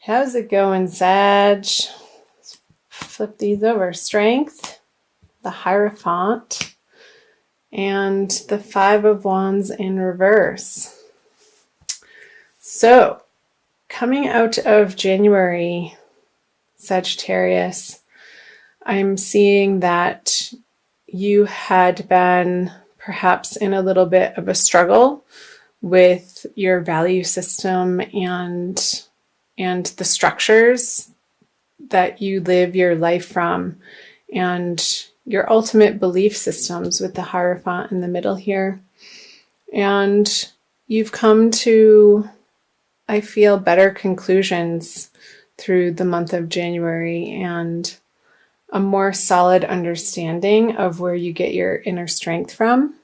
How's it going, Sag? Flip these over. Strength, the Hierophant, and the Five of Wands in reverse. So, coming out of January, Sagittarius, I'm seeing that you had been perhaps in a little bit of a struggle with your value system and the structures that you live your life from, and your ultimate belief systems with the Hierophant in the middle here. And you've come to, I feel, better conclusions through the month of January and a more solid understanding of where you get your inner strength from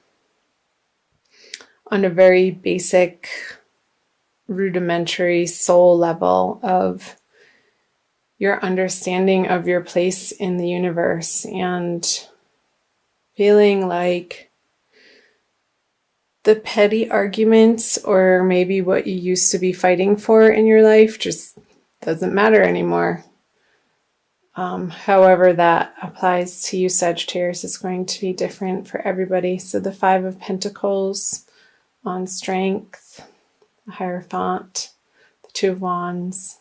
on a very basic, rudimentary soul level of your understanding of your place in the universe, and feeling like the petty arguments or maybe what you used to be fighting for in your life just doesn't matter anymore. However that applies to you, Sagittarius, is going to be different for everybody. So the Five of Pentacles on strength, the Hierophant, the Two of Wands.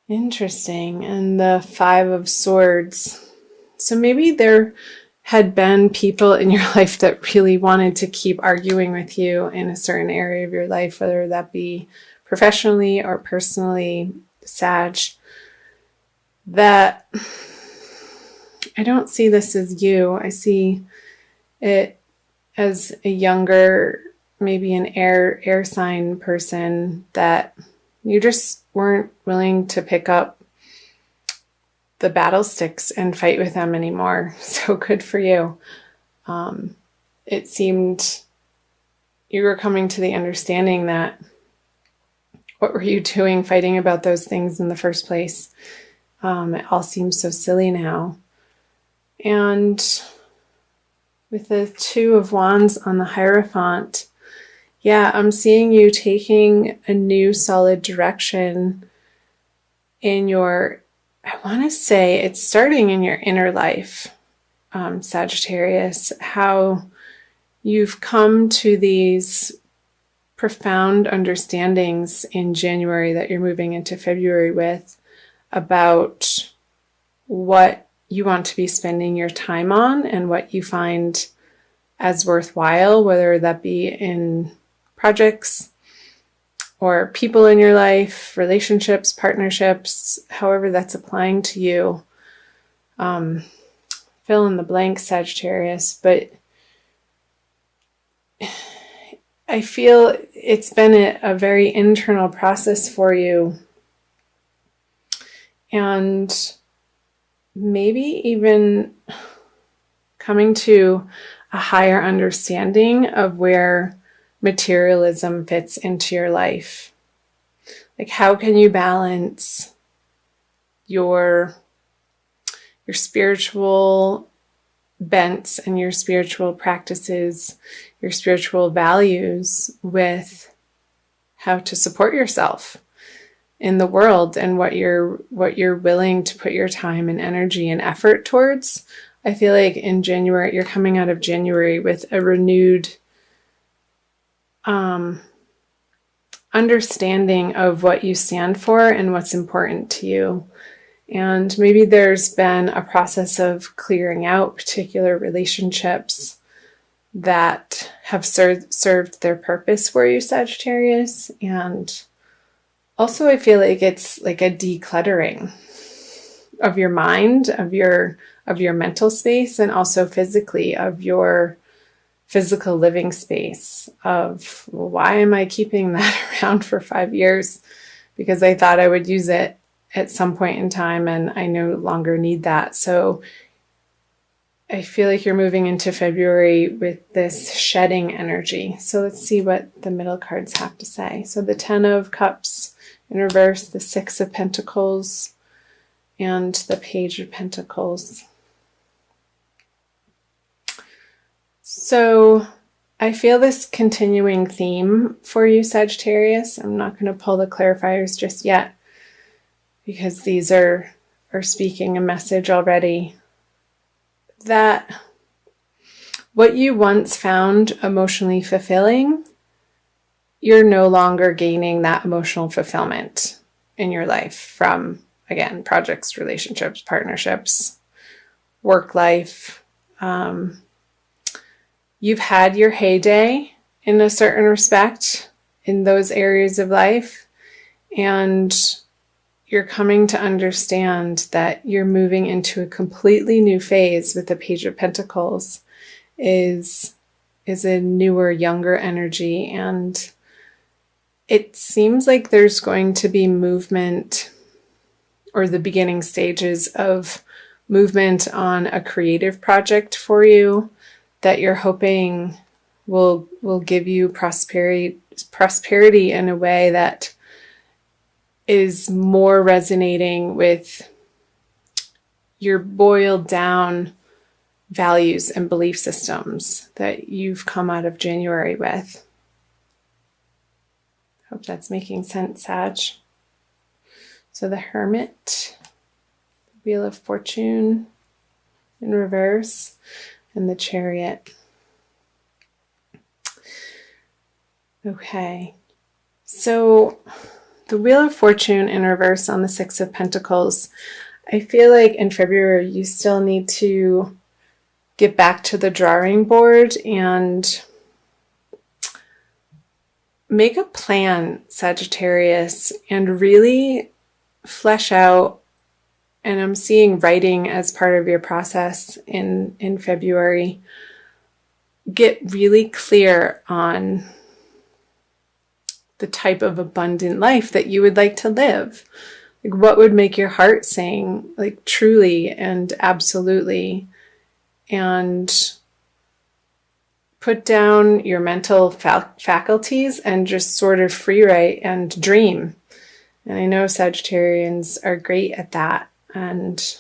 Interesting. And the Five of Swords. So maybe there had been people in your life that really wanted to keep arguing with you in a certain area of your life, whether that be professionally or personally, Sag. That I don't see this as you. I see it as a younger, maybe an air sign person that you just weren't willing to pick up the battle sticks and fight with them anymore. So good for you. It seemed you were coming to the understanding that what were you doing fighting about those things in the first place? It all seems so silly now. And with the Two of Wands on the Hierophant, yeah, I'm seeing you taking a new solid direction in your, I want to say it's starting in your inner life, Sagittarius, how you've come to these profound understandings in January that you're moving into February with about what you want to be spending your time on and what you find as worthwhile, whether that be in projects or people in your life, relationships, partnerships, however that's applying to you. Fill in the blank, Sagittarius, but I feel it's been a very internal process for you. And maybe even coming to a higher understanding of where materialism fits into your life. Like, how can you balance your spiritual bents and your spiritual practices, your spiritual values, with how to support yourself in the world and what you're willing to put your time and energy and effort towards. I feel like in January, you're coming out of January with a renewed understanding of what you stand for and what's important to you. And maybe there's been a process of clearing out particular relationships that have served their purpose for you, Sagittarius. And also, I feel like it's like a decluttering of your mind, of your mental space, and also physically of your physical living space of, well, why am I keeping that around for 5 years? Because I thought I would use it at some point in time and I no longer need that. So I feel like you're moving into February with this shedding energy. So let's see what the middle cards have to say. So the Ten of Cups in reverse, the Six of Pentacles, and the Page of Pentacles. So I feel this continuing theme for you, Sagittarius. I'm not going to pull the clarifiers just yet because these are speaking a message already. That what you once found emotionally fulfilling, you're no longer gaining that emotional fulfillment in your life from, again, projects, relationships, partnerships, work life. You've had your heyday in a certain respect in those areas of life, and you're coming to understand that you're moving into a completely new phase with the Page of Pentacles is a newer, younger energy. And it seems like there's going to be movement, or the beginning stages of movement on a creative project for you that you're hoping will give you prosperity in a way that is more resonating with your boiled down values and belief systems that you've come out of January with. Hope that's making sense, Sag. So the Hermit, Wheel of Fortune in reverse, and the Chariot. Okay, so the Wheel of Fortune in reverse on the Six of Pentacles, I feel like in February you still need to get back to the drawing board and make a plan, Sagittarius, and really flesh out. And I'm seeing writing as part of your process in February. Get really clear on the type of abundant life that you would like to live. Like, what would make your heart sing, like, truly and absolutely. And put down your mental faculties and just sort of free write and dream. And I know Sagittarians are great at that. And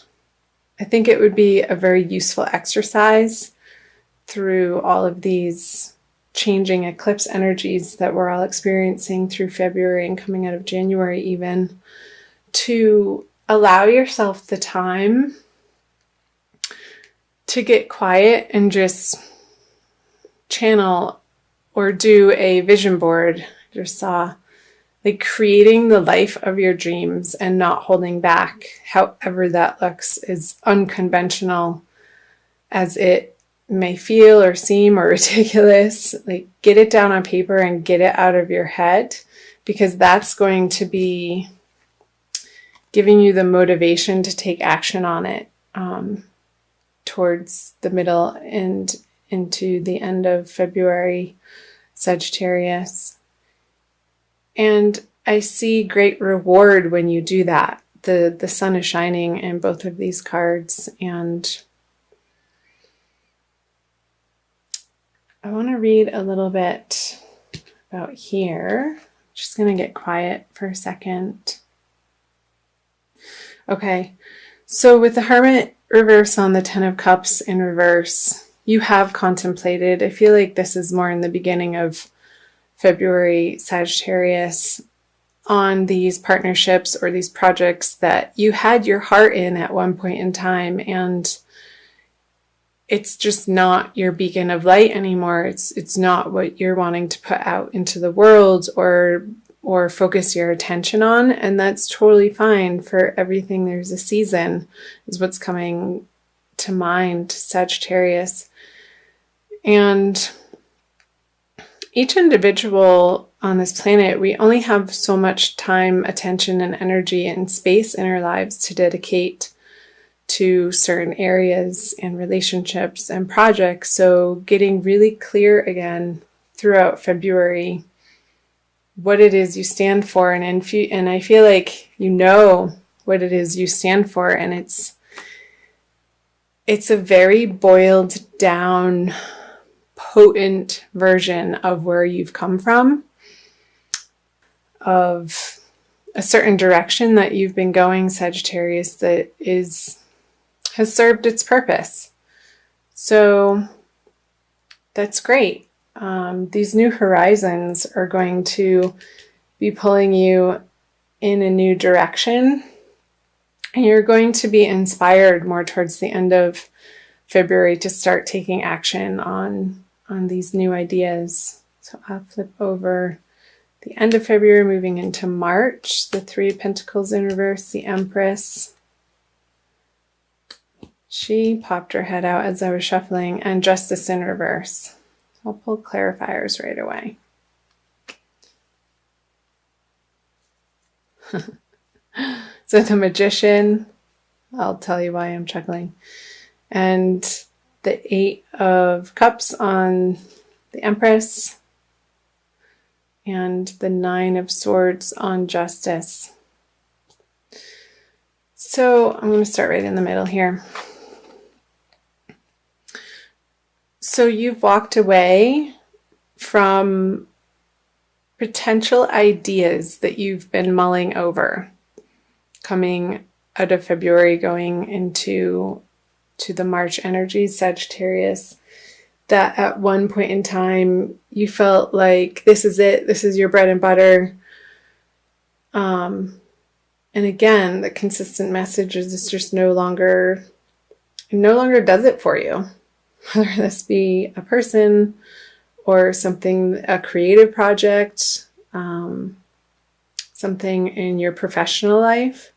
I think it would be a very useful exercise through all of these changing eclipse energies that we're all experiencing through February and coming out of January even, to allow yourself the time to get quiet and just channel or do a vision board. I just saw, like, creating the life of your dreams and not holding back, however that looks, as unconventional as it may feel or seem or ridiculous. Like, get it down on paper and get it out of your head, because that's going to be giving you the motivation to take action on it towards the middle and into the end of February, Sagittarius. And I see great reward when you do that. The sun is shining in both of these cards, and I want to read a little bit about here. I'm just going to get quiet for a second. Okay, so with the Hermit reverse on the Ten of Cups in reverse, you have contemplated, I feel like this is more in the beginning of February, Sagittarius, on these partnerships or these projects that you had your heart in at one point in time, and it's just not your beacon of light anymore. It's not what you're wanting to put out into the world or focus your attention on, and that's totally fine. For everything there's a season is what's coming to mind, Sagittarius. And each individual on this planet, we only have so much time, attention, and energy and space in our lives to dedicate to certain areas and relationships and projects. So getting really clear again throughout February what it is you stand for, and I feel like you know what it is you stand for, and it's a very boiled down, potent version of where you've come from, of a certain direction that you've been going, Sagittarius, that has served its purpose. So that's great. these new horizons are going to be pulling you in a new direction. And you're going to be inspired more towards the end of February to start taking action on these new ideas. So I'll flip over the end of February, moving into March, the Three of Pentacles in reverse, the Empress. She popped her head out as I was shuffling, and Justice in reverse. I'll pull clarifiers right away. So the Magician, I'll tell you why I'm chuckling. And the Eight of Cups on the Empress. And the Nine of Swords on Justice. So I'm going to start right in the middle here. So you've walked away from potential ideas that you've been mulling over, coming out of February, going into the March energy, Sagittarius, that at one point in time you felt like this is it, this is your bread and butter. And again, the consistent message is it's just no longer does it for you. Whether this be a person or something, a creative project, something in your professional life.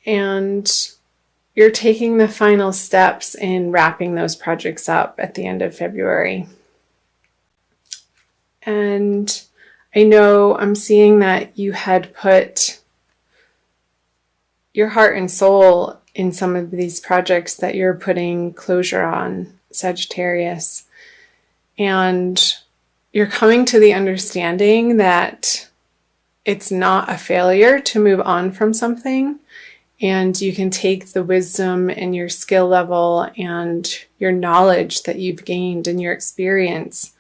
And you're taking the final steps in wrapping those projects up at the end of February. And I know I'm seeing that you had put your heart and soul in some of these projects that you're putting closure on, Sagittarius. And you're coming to the understanding that it's not a failure to move on from something. And you can take the wisdom and your skill level and your knowledge that you've gained and your experience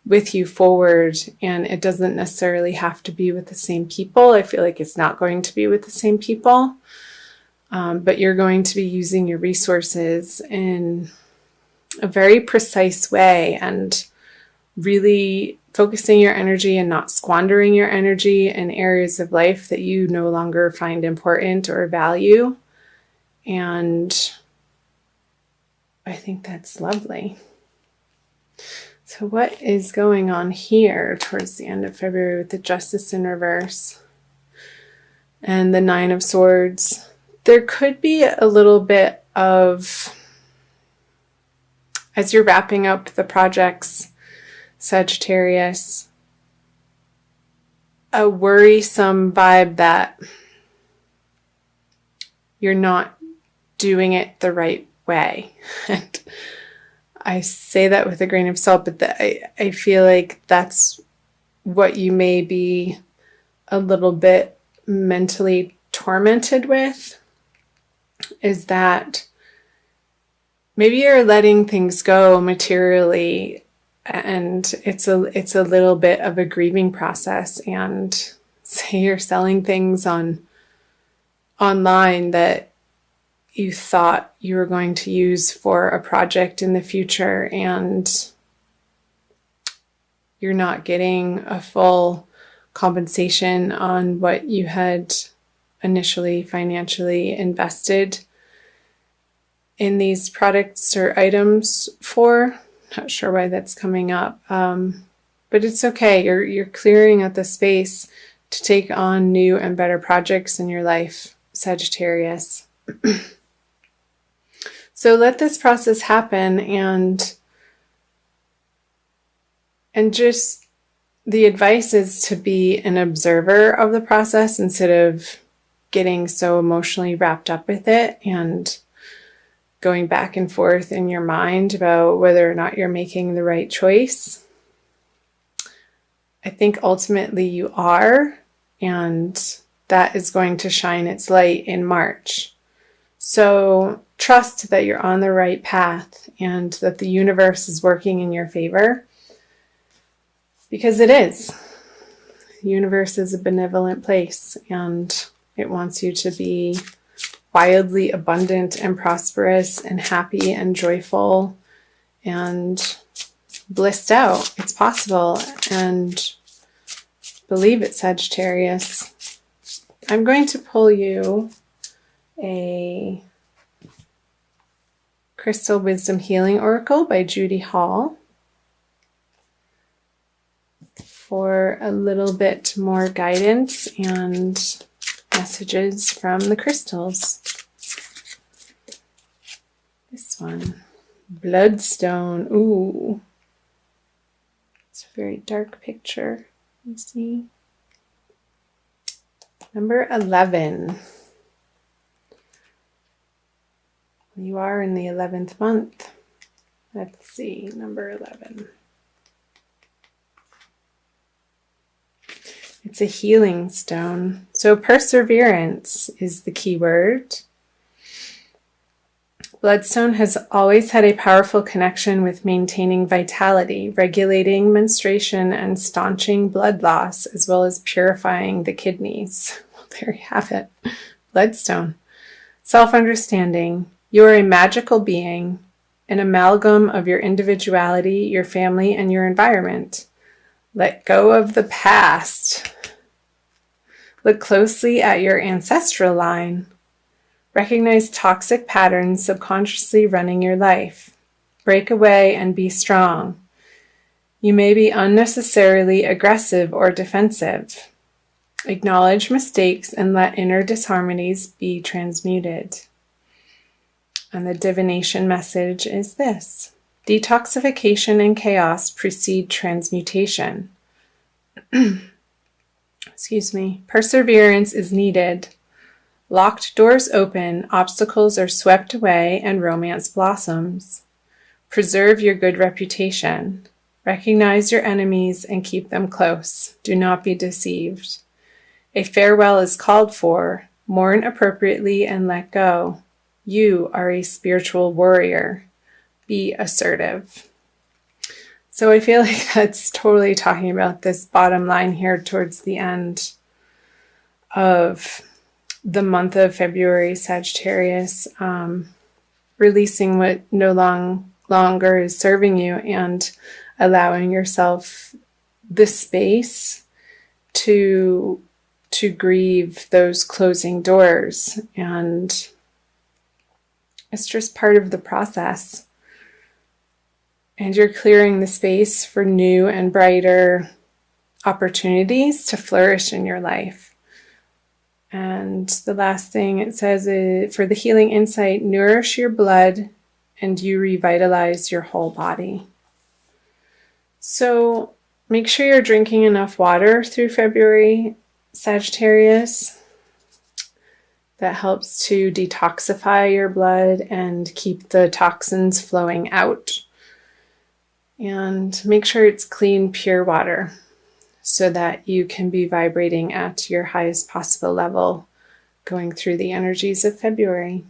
with you forward. And it doesn't necessarily have to be with the same people. I feel like it's not going to be with the same people. But you're going to be using your resources in a very precise way and really focusing your energy and not squandering your energy in areas of life that you no longer find important or value. And I think that's lovely. So what is going on here towards the end of February with the Justice in reverse and the Nine of Swords? There could be a little bit of, as you're wrapping up the projects, Sagittarius, a worrisome vibe that you're not doing it the right way. And I say that with a grain of salt, but I feel like that's what you may be a little bit mentally tormented with, is that maybe you're letting things go materially, and it's a little bit of a grieving process. And say you're selling things online that you thought you were going to use for a project in the future, and you're not getting a full compensation on what you had initially financially invested in these products or items for. Not sure why that's coming up, but it's okay. You're clearing out the space to take on new and better projects in your life, Sagittarius. So let this process happen, and just the advice is to be an observer of the process instead of getting so emotionally wrapped up with it and going back and forth in your mind about whether or not you're making the right choice. I think ultimately you are, and that is going to shine its light in March. So trust that you're on the right path and that the universe is working in your favor, because it is. The universe is a benevolent place, and it wants you to be wildly abundant and prosperous and happy and joyful and blissed out. It's possible. And believe it, Sagittarius. I'm going to pull you a Crystal Wisdom Healing Oracle by Judy Hall for a little bit more guidance and messages from the crystals. This one, Bloodstone. Ooh, it's a very dark picture. You see, number 11. You are in the 11th month. Let's see, number 11. It's a healing stone. So perseverance is the key word. Bloodstone has always had a powerful connection with maintaining vitality, regulating menstruation, and staunching blood loss, as well as purifying the kidneys. Well, there you have it. Bloodstone. Self-understanding. You are a magical being, an amalgam of your individuality, your family, and your environment. Let go of the past. Look closely at your ancestral line. Recognize toxic patterns subconsciously running your life. Break away and be strong. You may be unnecessarily aggressive or defensive. Acknowledge mistakes and let inner disharmonies be transmuted. And the divination message is this: detoxification and chaos precede transmutation. Excuse me. Perseverance is needed. Locked doors open, obstacles are swept away, and romance blossoms. Preserve your good reputation. Recognize your enemies and keep them close. Do not be deceived. A farewell is called for. Mourn appropriately and let go. You are a spiritual warrior. Be assertive. So I feel like that's totally talking about this bottom line here towards the end of the month of February, Sagittarius, releasing what no longer is serving you and allowing yourself the space to grieve those closing doors. And it's just part of the process. And you're clearing the space for new and brighter opportunities to flourish in your life. And the last thing it says is, for the healing insight, nourish your blood and you revitalize your whole body. So make sure you're drinking enough water through February, Sagittarius. That helps to detoxify your blood and keep the toxins flowing out. And make sure it's clean, pure water so that you can be vibrating at your highest possible level going through the energies of February.